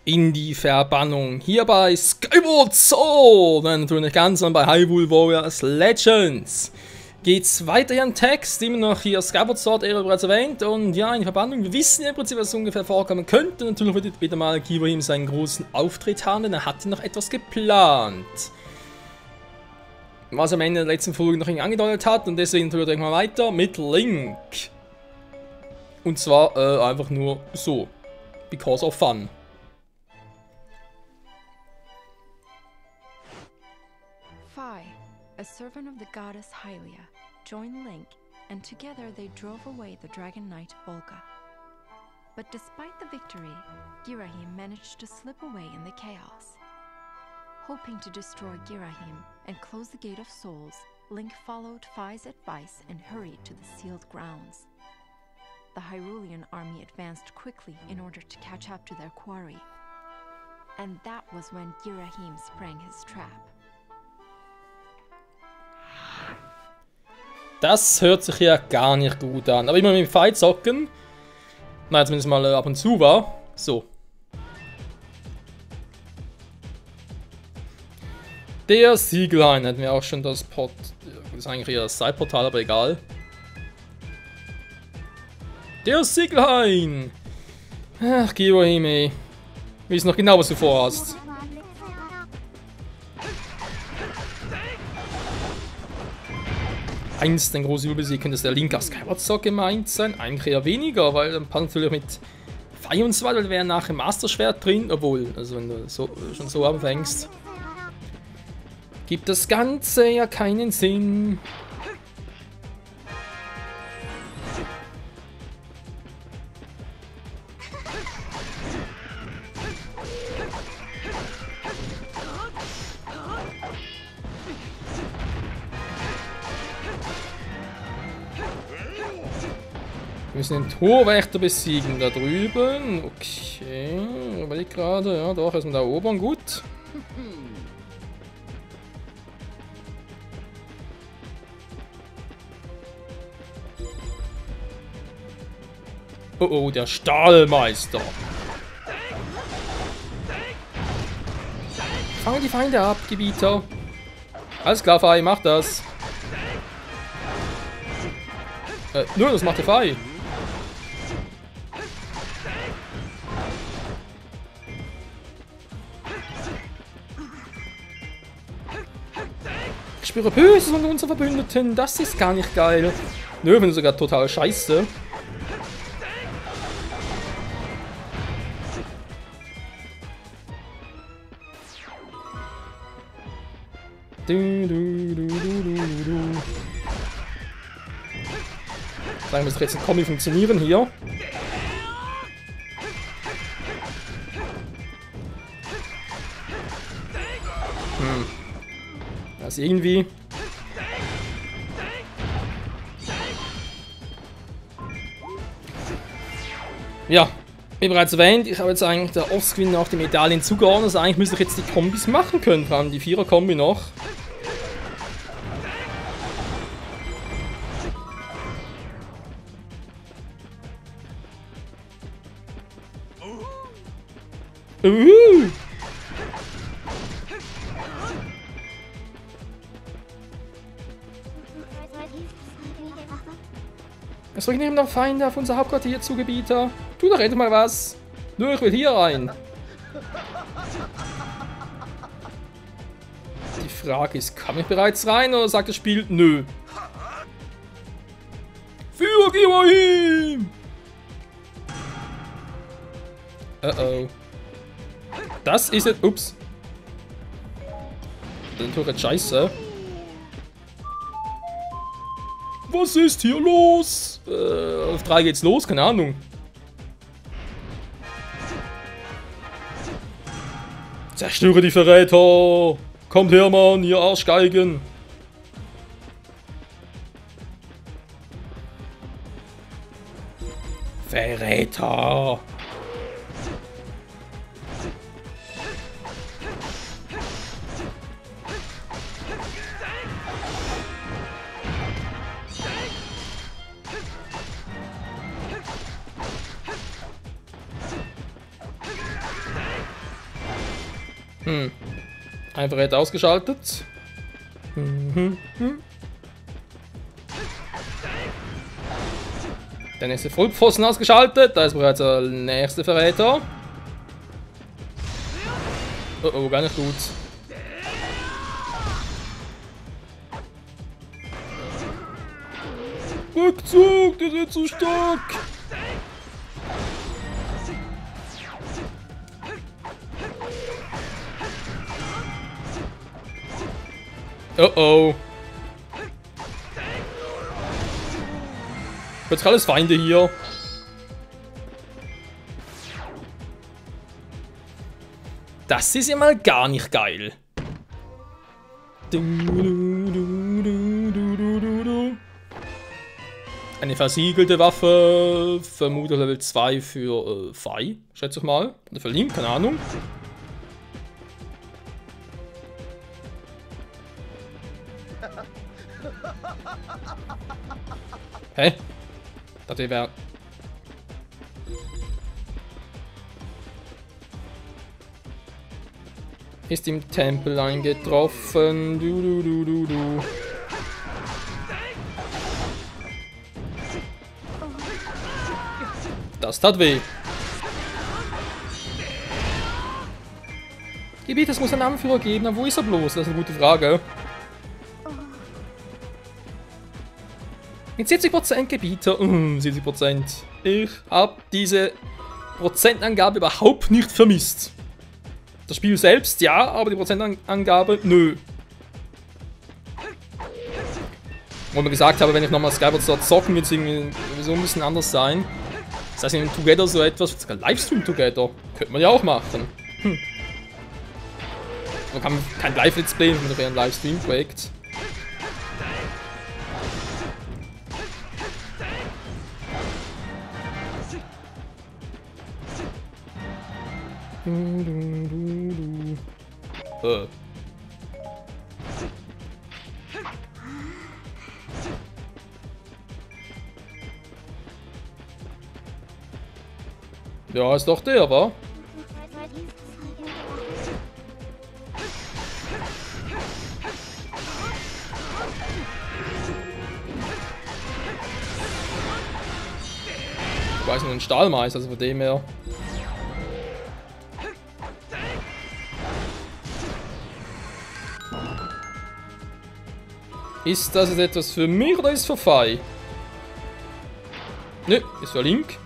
in die Verbannung. Hier bei Skyward Sword, natürlich ganz an bei Hyrule Warriors Legends. Geht's weiter hier im Text, immer noch hier Skyward Sword, bereits erwähnt. Und ja, in die Verbannung, wir wissen ja im Prinzip, was ungefähr vorkommen könnte. Und natürlich wird wieder mal Girahim seinen großen Auftritt haben, denn er hatte noch etwas geplant. Was er am Ende der letzten Folge noch irgendwie angedeutet hat. Und deswegen tun wir direkt mal weiter mit Link. Und zwar einfach nur so. Because of fun. Phi, a servant of the goddess Hylia, joined Link, and together they drove away the Dragon Knight Volga. But despite the victory, Girahim managed to slip away in the chaos. Hoping to destroy Girahim and close the Gate of Souls, Link followed Phi's advice and hurried to the sealed grounds. The Hyrulean army advanced quickly in order to catch up to their quarry. And that was when Girahim sprang his trap. Das hört sich ja gar nicht gut an. Aber immer mit dem Fight zocken. Nein, zumindest mal ab und zu war. So. Der Siegelhain hatten wir auch schon das Port. Das ist eigentlich eher das Side-Portal, aber egal. Der Siegelhain! Ach, Girahim, ey. Wir wissen noch genau, was du vorhast. Einst ein großes Überbesieg könnte der Link aus Skyward Sword gemeint sein. Eigentlich eher weniger, weil dann passt natürlich mit Phi und so weiter, wäre nachher Master Schwert drin. Obwohl, also wenn du so, schon so anfängst, gibt das Ganze ja keinen Sinn. Wir müssen den Torwächter besiegen, da drüben. Okay, überleg gerade, ja doch, erstmal da erobern, gut. Oh oh, der Stahlmeister. Fange die Feinde ab, Gebieter. Alles klar, Phi, mach das. Nö, das macht der Phi. Ich spüre Böses von unseren Verbündeten. Das ist gar nicht geil. Nö, wenn sogar total scheiße. Sagen wir, jetzt ein Kombi funktionieren hier. Das irgendwie. Ja, wie bereits erwähnt, ich habe jetzt eigentlich der Offscreen noch die Medaillen zugeordnet. Also eigentlich müsste ich jetzt die Kombis machen können, vor allem die 4er-Kombi noch. Es rücken eben noch Feinde auf unser Hauptquartier zu, Gebieter. Tu doch endlich mal was. Nur ich will hier rein. Die Frage ist, kann ich bereits rein oder sagt das Spiel nö? Für Girahim! Oh. Das ist jetzt. Ups. Den tue ich jetzt scheiße. Was ist hier los? Auf 3 geht's los, keine Ahnung. Zerstöre die Verräter! Kommt her, Mann, ihr Arschgeigen! Verräter! Einfach Red ausgeschaltet. Der nächste Vollpfosten ausgeschaltet. Da ist bereits der nächste Verräter. Oh oh, gar nicht gut. Rückzug, der ist zu stark. Oh oh. Jetzt alles Feinde hier. Das ist ja mal gar nicht geil. Eine versiegelte Waffe, vermutlich Level 2 für Fei, schätze ich mal. Oder für Link, keine Ahnung. Hä? Das wäre... Ist im Tempel eingetroffen. Du. Das tat weh. Gebiet, es muss einen Anführer geben, aber wo ist er bloß? Das ist eine gute Frage. Mit 70% Gebieter, 70%. Ich habe diese Prozentangabe überhaupt nicht vermisst. Das Spiel selbst ja, aber die Prozentangabe nö. Wo ich mir gesagt habe, wenn ich nochmal Skyward Sword zocken, wird es irgendwie so ein bisschen anders sein. Das heißt, in Together so etwas, sogar Livestream Together, könnte man ja auch machen. Man kann kein Live-Let's Play mit einem Livestream-Projekt. Ja, ist doch der, wa? Ich weiß nur ein Stahlmeister, also von dem her. Ist das jetzt etwas für mich oder ist es für Fei? Nö, ist für Link.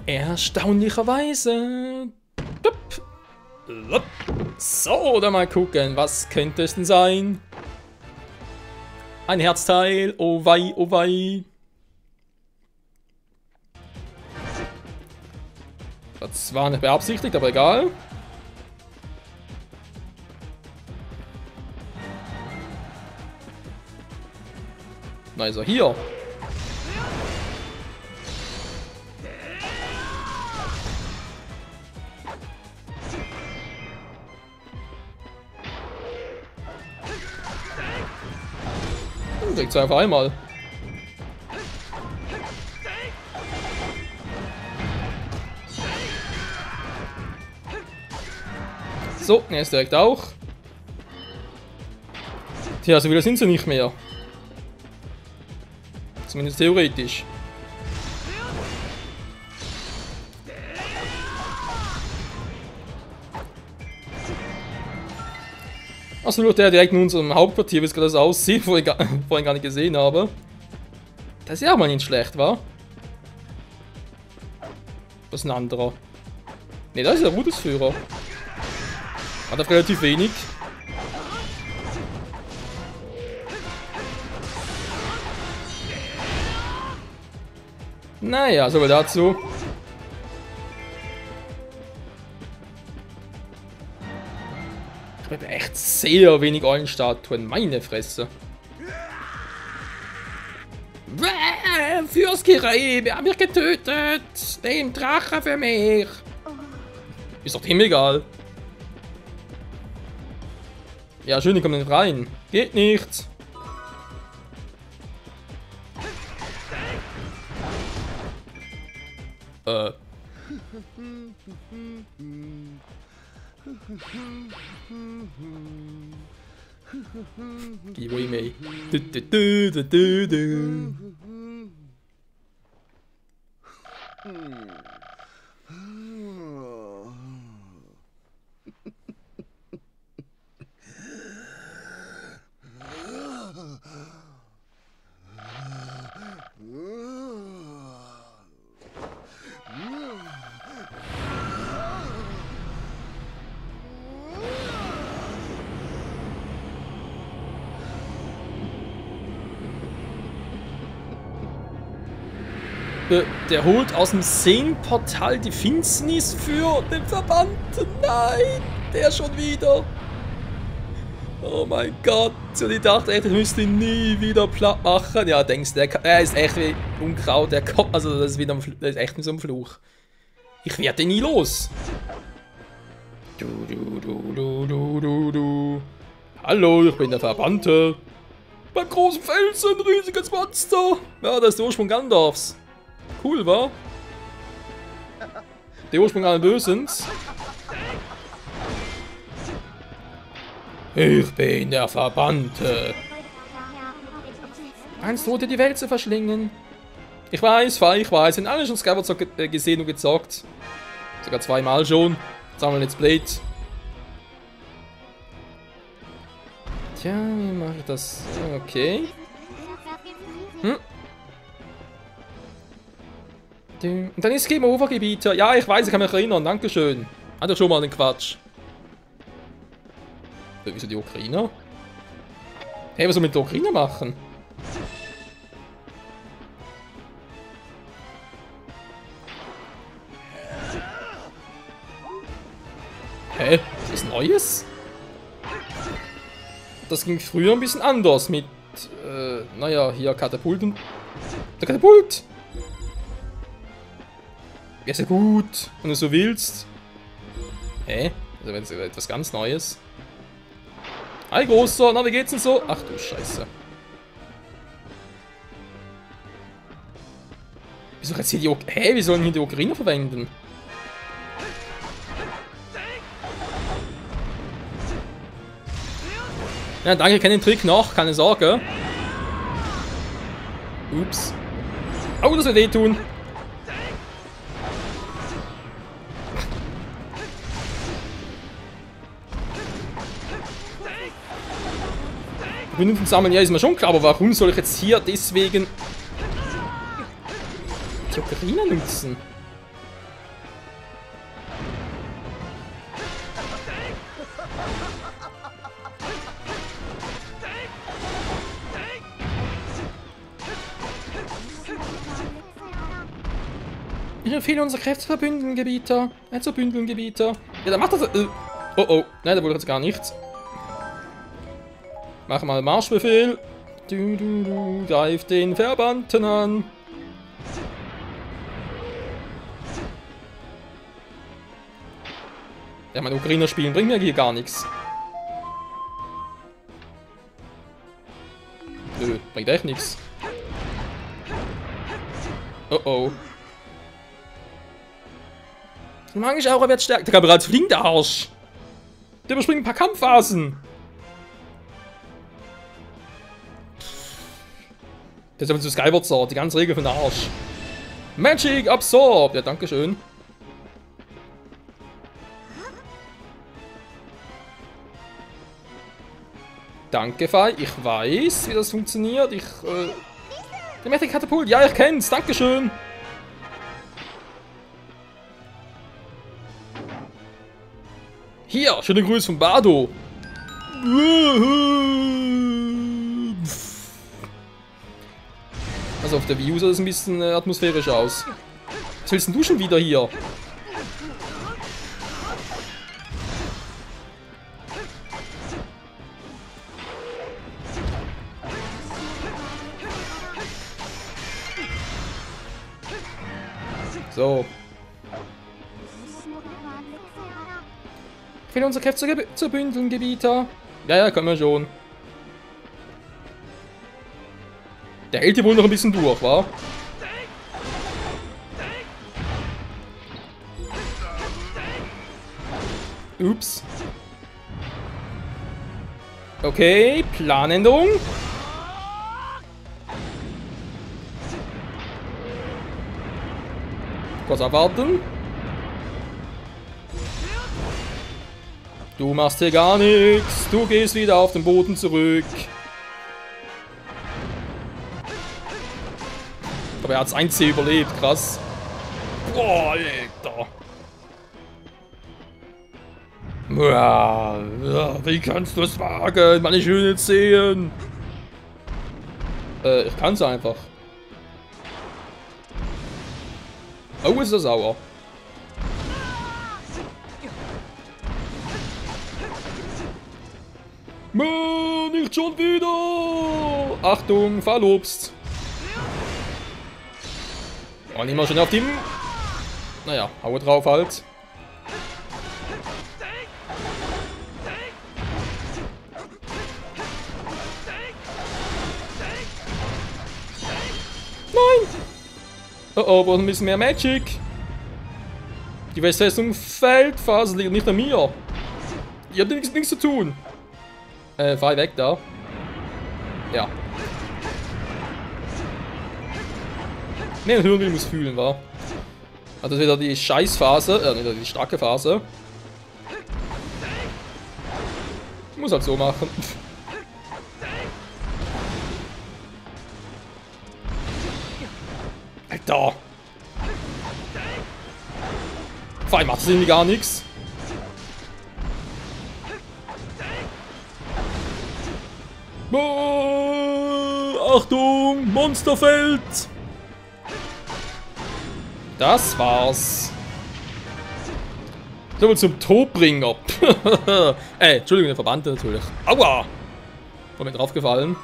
Erstaunlicherweise. So, dann mal gucken, was könnte es denn sein? Ein Herzteil, oh wei, oh wei. Das war nicht beabsichtigt, aber egal. Na, ist er hier. Direkt zwei auf einmal. So, er ist direkt auch. Tja, so wieder sind sie nicht mehr. Zumindest theoretisch. Achso, nur der direkt in unserem Hauptquartier, wie es gerade aussieht, vorhin gar nicht gesehen habe. Das ist ja auch mal nicht schlecht, wa? Das ist ein anderer. Ne, das ist der Rudelsführer. Hat er relativ wenig. Naja, so viel dazu. Ich habe echt sehr wenig Eulenstatuen, meine Fresse. Fürskirei, wer hat mich getötet? Den Drache für mich. Ist doch dem egal. Ja, schön, die kommen nicht rein. Geht nicht. Gib wo ich mehr. Du, du, du, du, du, du. Der holt aus dem Seenportal die Finsternis für den Verbannten. Nein, der schon wieder. Oh mein Gott. Und ich dachte echt, ich müsste ihn nie wieder platt machen. Ja, denkst du, er ist echt wie Unkraut. Der kommt, also das ist, wieder das ist echt so ein Fluch. Ich werde ihn nie los. Du. Hallo, ich bin der Verbannte. Beim großen Felsen, riesiges Monster. Ja, das ist der Ursprung Gandalfs. Cool, wa? Der Ursprung allen Bösens. Ich bin der Verbannte. Einst drohte die Welt zu verschlingen. Ich weiß, ich weiß. Sind alle schon Skyward Sword gesehen und gezockt. Sogar zweimal schon. Jetzt haben wir Let's Play. Tja, wie mache ich das? Okay. Und dann ist Game Over Gebieter. Ja, ich weiß, ich kann mich erinnern. Dankeschön. Hat ja schon mal den Quatsch. Wieso die Ukrainer? Hey, was soll mit der Ukrainer machen? Hä? Was ist Neues? Das ging früher ein bisschen anders mit, naja, hier Katapulten. Der Katapult! Ja, sehr gut, wenn du so willst. Hä? Also etwas ganz Neues. Hi, Großer, na, wie geht's denn so? Ach du Scheiße. Wieso jetzt hier die Hä, wie sollen hier die Ocarina verwenden? Ja, danke, ich kenne den Trick noch, keine Sorge. Ups. Oh, das wird wehtun. Benutzen sammeln, ja, ist mir schon klar, aber warum soll ich jetzt hier deswegen die Ocarina nutzen? Ich empfehle unsere Kräfte zu verbündeln, Gebieter. Zu bündeln, Gebieter. Ja, dann macht das. Oh oh, nein, da wollte ich jetzt gar nichts. Mach mal Marschbefehl. Greif den Verbannten an. Ja, mein Ocarina spielen bringt mir hier gar nichts. Nö, bringt echt nichts. Oh oh. Die magische Aura wird stärker. Der kann bereits fliegen, der Arsch. Der überspringt ein paar Kampfphasen. Das ist aber zu Skyward Sword, die ganze Regel von der Arsch. Magic Absorb! Ja, dankeschön. Danke, Fei. Ich weiß, wie das funktioniert. Der Magic Katapult. Ja, ich kenn's. Dankeschön. Hier, schöne Grüße von Bardo. Also auf der Wii U sah das ein bisschen atmosphärisch aus. Was willst denn du schon wieder hier? So. Ich will unsere Kräfte zu bündeln, Gebieter. Ja, können wir schon. Der hält hier wohl noch ein bisschen durch, wa? Ups. Okay, Planänderung. Kurz abwarten. Du machst hier gar nichts. Du gehst wieder auf den Boden zurück. Aber er hat das 1C überlebt. Krass. Boah, Alter. Wie kannst du es wagen? Meine schönen Zehen. Ich kann es einfach. Oh, ist er sauer. Mann, nicht schon wieder! Achtung, Fallobst! Oh, nicht mal schon auf dem. Naja, hau drauf halt. Nein! Oh oh, brauchen ein bisschen mehr Magic. Die Westfestung fällt fast, liegt nicht an mir. Ihr habt nichts zu tun. Fahr weg da. Ja. Ne, Hirnwil muss fühlen, wa? Also das ist wieder die Scheißphase, wieder die starke Phase. Muss halt so machen. Alter! Vor allem macht es irgendwie gar nichts. Achtung! Monsterfeld! Das war's. So, zum Todbringer. Entschuldigung, der Verbannte natürlich. Aua! War mir draufgefallen.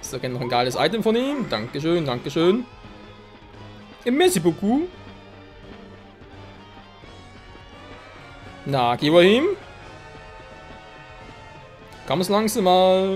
So, gerne noch ein geiles Item von ihm. Dankeschön, Dankeschön. Merci beaucoup. Na, gib ihm. Komm es langsam mal.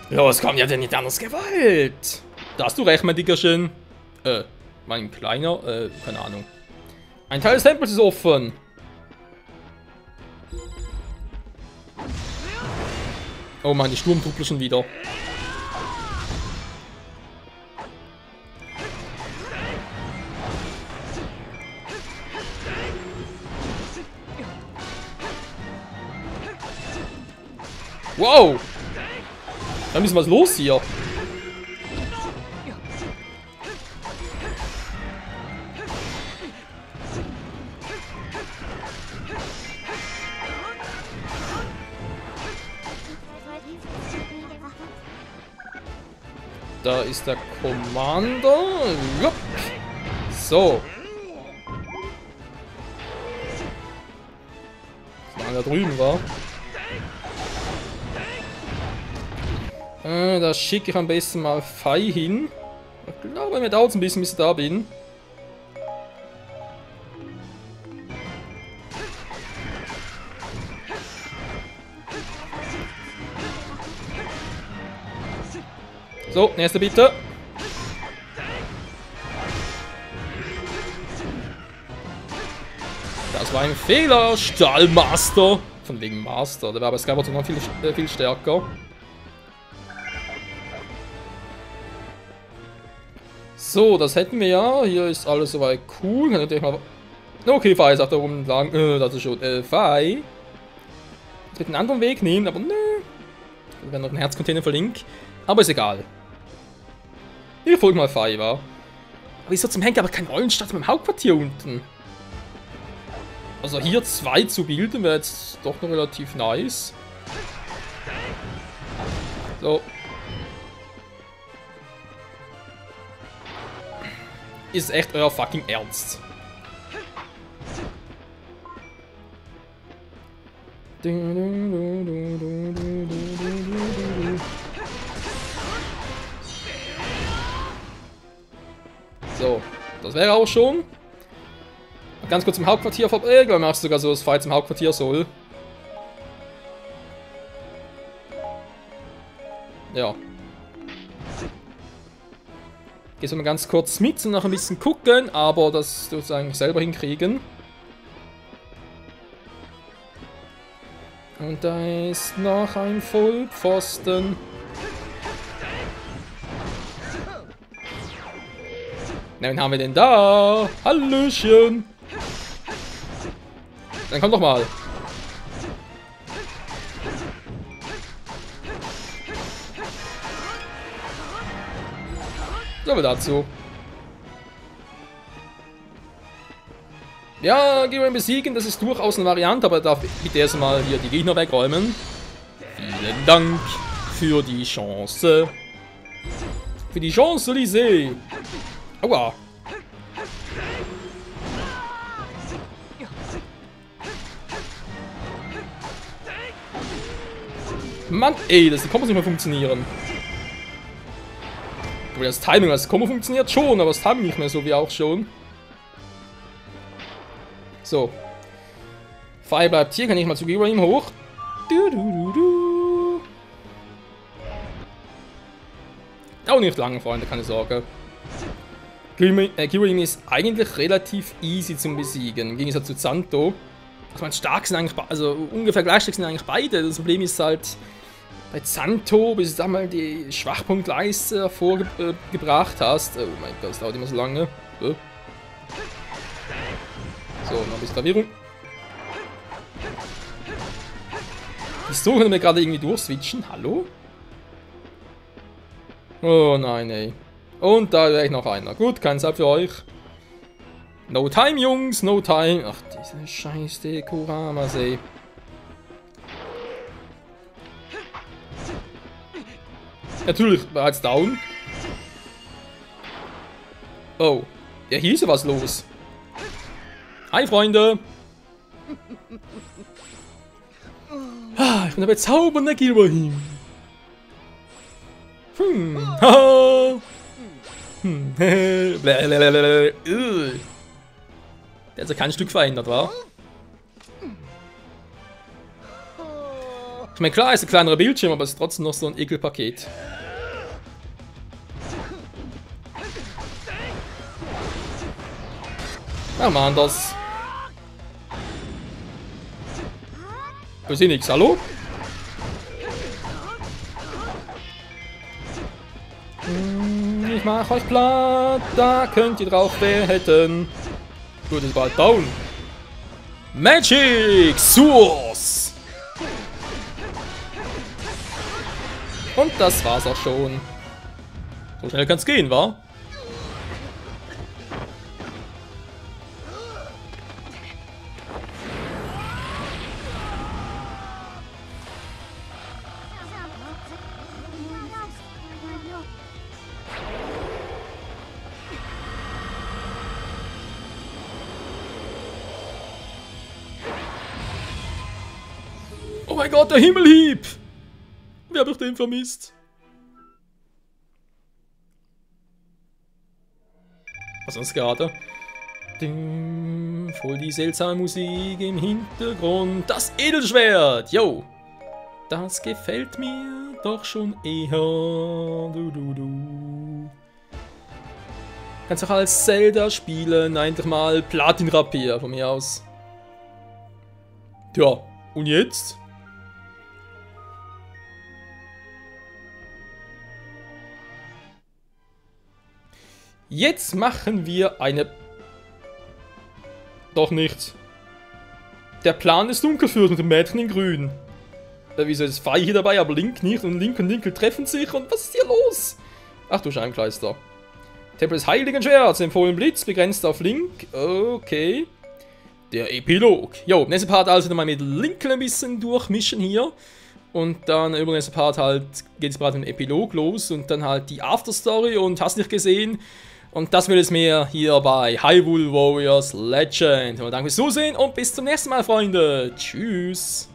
Ja, es kommt ja denn nicht anders gewollt. Da hast du recht, mein Dickerchen. Mein kleiner, keine Ahnung. Ein Teil des Tempels ist offen. Oh Mann, die Sturmtruppler schon wieder. Wow! Da ist was los hier. Da ist der Commander. Jupp. So. Das war da drüben, war. Da schicke ich am besten mal Fei hin. Ich glaube, mir dauert es ein bisschen, bis ich da bin. So, nächste bitte. Das war ein Fehler, Stahlmaster. Von wegen Master, der war bei Skyward noch viel stärker. So, das hätten wir ja. Hier ist alles soweit cool. Kann natürlich mal. Okay, Fei sagt da oben lang. Das ist schon. Fei. Jetzt mit einem anderen Weg nehmen, aber nö. Wir werden noch einen Herzcontainer verlinkt. Aber ist egal. Wir folgen mal Fei, wa? Aber wieso zum Henker aber kein Rollenstadt mit dem Hauptquartier unten? Also hier 2 zu bilden wäre jetzt doch noch relativ nice. So. Ist echt euer fucking Ernst. So, das wäre auch schon. Ganz kurz im Hauptquartier vorbei, weil man sogar so das Fight im Hauptquartier soll. Ja. Gehst du mal ganz kurz mit und noch ein bisschen gucken, aber das tust du eigentlich selber hinkriegen. Und da ist noch ein Vollpfosten. Na, wen haben wir denn da? Hallöchen! Dann komm doch mal. So viel dazu. Ja, Giran besiegen, das ist durchaus eine Variante, aber darf bitte erstmal hier die Gegner wegräumen. Vielen Dank für die Chance. Für die Chance, Lise. Aua. Mann, ey, das kann nicht mehr funktionieren. Das Timing als Kombo funktioniert schon, aber das Timing nicht mehr so wie auch schon. So. Fire bleibt hier, kann ich mal zu Giran hoch. Auch nicht lange, Freunde, keine Sorge. Giran ist eigentlich relativ easy zum Besiegen, im Gegensatz zu Zanto. Ich meine, stark sind eigentlich, also ungefähr gleich stark sind eigentlich beide. Das Problem ist halt, bei Zanto, bis du da mal die Schwachpunktleiste hervorgebracht hast. Oh mein Gott, das dauert immer so lange. So, noch ein bisschen Verwirrung. Wieso können wir gerade irgendwie durchswitchen? Hallo? Oh nein, ey. Und da wäre ich noch einer. Gut, kein Zeit für euch. No time, Jungs, no time. Ach, diese scheiß Dekuramas, ey. Natürlich, bereits down. Oh. Ja, hier ist ja was los. Hi, Freunde. Ah, ich bin der bezaubernde Giran. Haha. Der hat sich kein Stück verändert, wa? Ich meine, klar, ist ein kleinerer Bildschirm, aber es ist trotzdem noch so ein Ekelpaket. Ja, Mann, das. Ich sehe nichts, hallo? Ich mach euch platt, da könnt ihr drauf hätten. Gut, ist bald down. Magic Source! Und das war's auch schon. So schnell kann's gehen, wa? Oh mein Gott, der Himmelhieb! Wer hat doch den vermisst? Was ist das gerade? Voll die seltsame Musik im Hintergrund. Das Edelschwert! Yo! Das gefällt mir doch schon eher. Kannst auch als Zelda spielen. Einfach mal Platin-Rapier von mir aus. Tja, und jetzt? Jetzt machen wir eine... Doch nicht. Der Plan ist dunkel führt mit dem Mädchen in grün. Wieso ist Fei hier dabei, aber Link nicht und Link und Linkel treffen sich und was ist hier los? Ach du Scheinkleister. Tempel des Heiligen Schwerts, empfohlen Blitz, begrenzt auf Link. Okay. Der Epilog. Jo, nächster Part also nochmal mit Linkel ein bisschen durchmischen hier. Und dann über den nächsten Part halt geht es gerade mit dem Epilog los und dann halt die Afterstory und hast nicht gesehen. Und das wird es mehr hier bei Hyrule Warriors Legend. Und danke fürs Zusehen und bis zum nächsten Mal, Freunde. Tschüss.